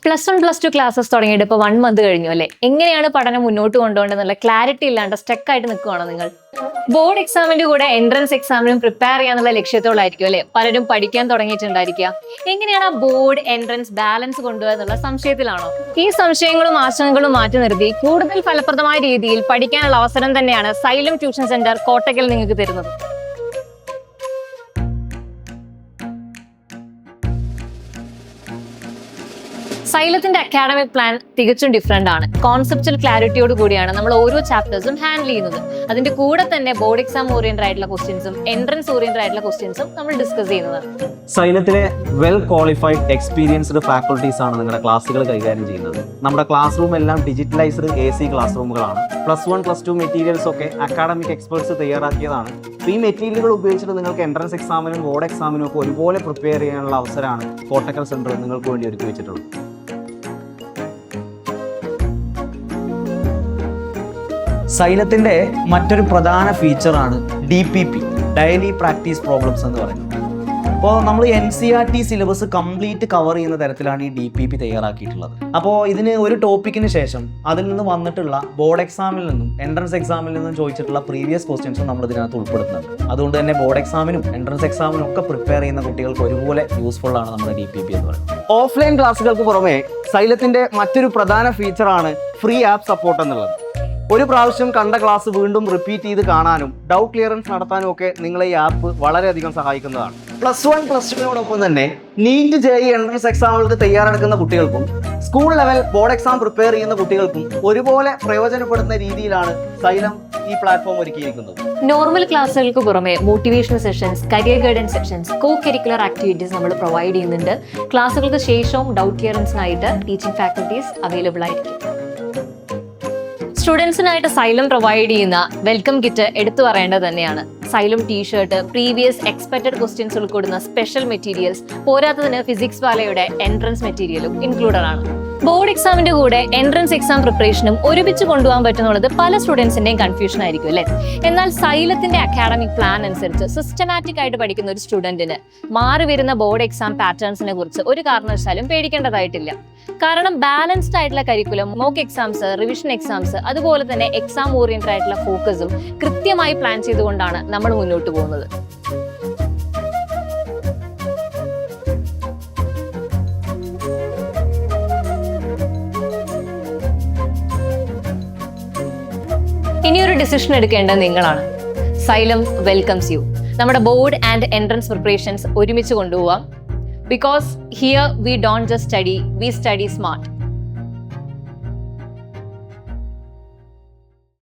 +1 +2 classes തുടങ്ങിയിട്ട് ഇപ്പോൾ 1 month കഴിഞ്ഞു അല്ലേ? എങ്ങനെയാണ് പഠനം മുന്നോട്ട് കൊണ്ടുപോകേണ്ടതെന്നുള്ള ക്ലാരിറ്റി ഇല്ലാണ്ട് സ്റ്റക്ക് ആയിട്ട് നിൽക്കുകയാണോ നിങ്ങൾ? ബോർഡ് എക്സാമിന്റെ കൂടെ എൻട്രൻസ് എക്സാമിനും പ്രിപ്പയർ ചെയ്യാന്നുള്ള ലക്ഷ്യത്തോളായിരിക്കും അല്ലെ പലരും പഠിക്കാൻ തുടങ്ങിയിട്ടുണ്ടായിരിക്കുക. എങ്ങനെയാണ് ആ ബോർഡ് എൻട്രൻസ് ബാലൻസ് കൊണ്ടുപോകുക എന്നുള്ള സംശയത്തിലാണോ? ഈ സംശയങ്ങളും ആശങ്കകളും മാറ്റി നിർത്തി കൂടുതൽ ഫലപ്രദമായ രീതിയിൽ പഠിക്കാനുള്ള അവസരം തന്നെയാണ് സൈലം ട്യൂഷൻ സെന്റർ കോട്ടക്കൽ നിങ്ങൾക്ക് തരുന്നത്. സൈലത്തിന്റെ അക്കാഡമിക് പ്ലാൻ തികച്ചും ഡിഫറെന്റ് ആണ്. കോൺസെപ്റ്റൽ ക്ലാരിറ്റിയോട് കൂടിയാണ് നമ്മൾ ഓരോ ചാപ്റ്റേഴ്സും ഹാൻഡിൽ ചെയ്യുന്നത്. അതിന്റെ കൂടെ തന്നെ ബോർഡ് എക്സാം ഓറിയന്റഡ് ആയിട്ടുള്ള ക്വസ്റ്റ്യൻസും എൻട്രൻസ് ഓറിയന്റഡ് ആയിട്ടുള്ള ക്വസ്റ്റ്യൻസും നമ്മൾ ഡിസ്കസ് ചെയ്യുന്നത്. സൈലത്തിലെ വെൽ ക്വാളിഫൈഡ് എക്സ്പീരിയൻസ്ഡ് ഫാക്കൾട്ടീസ് ആണ് നിങ്ങളുടെ ക്ലാസ്സുകൾ കൈകാര്യം ചെയ്യുന്നത്. നമ്മുടെ ക്ലാസ് റൂം എല്ലാം ഡിജിറ്റലൈസ്ഡ് AC ക്ലാസ് റൂമുകളാണ്. +1 +2 മെറ്റീരിയൽസ് ഒക്കെ അക്കാഡമിക് എക്സ്പേർട്സ് തയ്യാറാക്കിയതാണ്. ഈ മെറ്റീരിയലുകൾ ഉപയോഗിച്ചിട്ട് നിങ്ങൾക്ക് എൻട്രൻസ് എക്സാമിനും ബോർഡ് എക്സാമിനും ഒക്കെ ഒരുപോലെ പ്രിപ്പയർ ചെയ്യാനുള്ള അവസരമാണ് കോട്ടക്കൽ സെന്റർ നിങ്ങൾക്ക് വേണ്ടി ഒരുക്കി വെച്ചിട്ടുള്ളത്. സൈലത്തിന്റെ മറ്റൊരു പ്രധാന ഫീച്ചറാണ് DPP, ഡെയിലി പ്രാക്ടീസ് പ്രോബ്ലംസ് എന്ന് പറയുന്നത്. അപ്പോൾ നമ്മൾ NCERT സിലബസ് കംപ്ലീറ്റ് കവർ ചെയ്യുന്ന തരത്തിലാണ് ഈ DPP തയ്യാറാക്കിയിട്ടുള്ളത്. അപ്പോൾ ഇതിന് ഒരു ടോപ്പിക്കിന് ശേഷം അതിൽ നിന്ന് വന്നിട്ടുള്ള ബോർഡ് എക്സാമിൽ നിന്നും എൻട്രൻസ് എക്സാമിൽ നിന്നും ചോദിച്ചിട്ടുള്ള പ്രീവിയസ് ക്വസ്റ്റ്യൻസും നമ്മൾ ഇതിനകത്ത് ഉൾപ്പെടുത്തുന്നുണ്ട്. അതുകൊണ്ട് തന്നെ ബോർഡ് എക്സാമിനും എൻട്രൻസ് എക്സാമിനും ഒക്കെ പ്രിപ്പയർ ചെയ്യുന്ന കുട്ടികൾക്ക് ഒരുപോലെ യൂസ്ഫുൾ ആണ് നമ്മുടെ DPP എന്ന് പറയുന്നത്. ഓഫ്ലൈൻ ക്ലാസ്സുകൾക്ക് പുറമെ സൈലത്തിന്റെ മറ്റൊരു പ്രധാന ഫീച്ചറാണ് ഫ്രീ ആപ്പ് സപ്പോർട്ട് എന്നുള്ളത്. ഒരു പ്രാവശ്യം കണ്ട ക്ലാസ് വീണ്ടും റിപ്പീറ്റ് ചെയ്ത് കാണാനും ഡൗട്ട് ക്ലിയറൻസ് നടത്താനും ഒക്കെ നിങ്ങളെ ഈ ആപ്പ് വളരെയധികം സഹായിക്കുന്നതാണ്. +1 +2നോടൊപ്പം തന്നെ NEET JEE എൻട്രൻസ് എക്സാമുകൾക്ക് തയ്യാറെടുക്കുന്ന കുട്ടികൾക്കും school level board exam prepare ചെയ്യുന്ന കുട്ടികൾക്കും ഒരുപോലെ പ്രയോജനപ്പെടുന്ന രീതിയിലാണ് സൈലം ഈ പ്ലാറ്റ്ഫോം ഒരുക്കിയിരിക്കുന്നത്. നോർമൽ ക്ലാസ്സുകൾക്ക് പുറമെ motivational sessions, career guidance sessions, co curricular activities നമ്മൾ പ്രൊവൈഡ് ചെയ്യുന്നുണ്ട്. ക്ലാസ്സുകൾക്ക് ശേഷവും ഡൗട്ട് ക്ലിയറൻസിനായിട്ട് ടീച്ചിങ് ഫാക്കൽറ്റീസ് അവൈലബിൾ ആയിരിക്കും. സ്റ്റുഡൻസിനായിട്ട് സൈലം പ്രൊവൈഡ് ചെയ്യുന്ന വെൽക്കം കിറ്റ് എടുത്തു പറയേണ്ടത് തന്നെയാണ്. Xylem t shirt, previous expected questions ഉൾക്കൊള്ളുന്ന സ്പെഷ്യൽ മെറ്റീരിയൽസ്, പോരാത്തതിന് ഫിസിക്സ് വാലയുടെ എൻട്രൻസ് മെറ്റീരിയലും ഇൻക്ലൂഡഡ് ആണ്. ബോർഡ് എക്സാമിന്റെ കൂടെ എൻട്രൻസ് എക്സാം പ്രിപ്പറേഷനും ഒരുമിച്ച് കൊണ്ടുപോകാൻ പറ്റുന്നുള്ളത് പല സ്റ്റുഡൻസിന്റെയും കൺഫ്യൂഷൻ ആയിരിക്കും അല്ലേ? എന്നാൽ സൈലത്തിന്റെ അക്കാഡമിക് പ്ലാൻ അനുസരിച്ച് സിസ്റ്റമാറ്റിക് ആയിട്ട് പഠിക്കുന്ന ഒരു സ്റ്റുഡന്റിന് മാറി വരുന്ന ബോർഡ് എക്സാം പാറ്റേൺസിനെ കുറിച്ച് ഒരു കാരണവശാലും പേടിക്കേണ്ടതായിട്ടില്ല. കാരണം ബാലൻസ്ഡ് ആയിട്ടുള്ള curriculum, mock exams, revision exams, അതുപോലെ തന്നെ എക്സാം ഓറിയന്റഡ് ആയിട്ടുള്ള ഫോക്കസും കൃത്യമായി പ്ലാൻ ചെയ്തുകൊണ്ടാണ് നമ്മൾ മുന്നോട്ട് പോകുന്നത്. ഇനിയൊരു ഡിസിഷൻ എടുക്കേണ്ടത് നിങ്ങളാണ്. Xylem welcomes U. നമ്മുടെ ബോർഡ് ആൻഡ് എൻട്രൻസ് പ്രിപ്പറേഷൻസ് ഒരുമിച്ച് കൊണ്ടുപോവാം. Because here we don't just study, we study smart.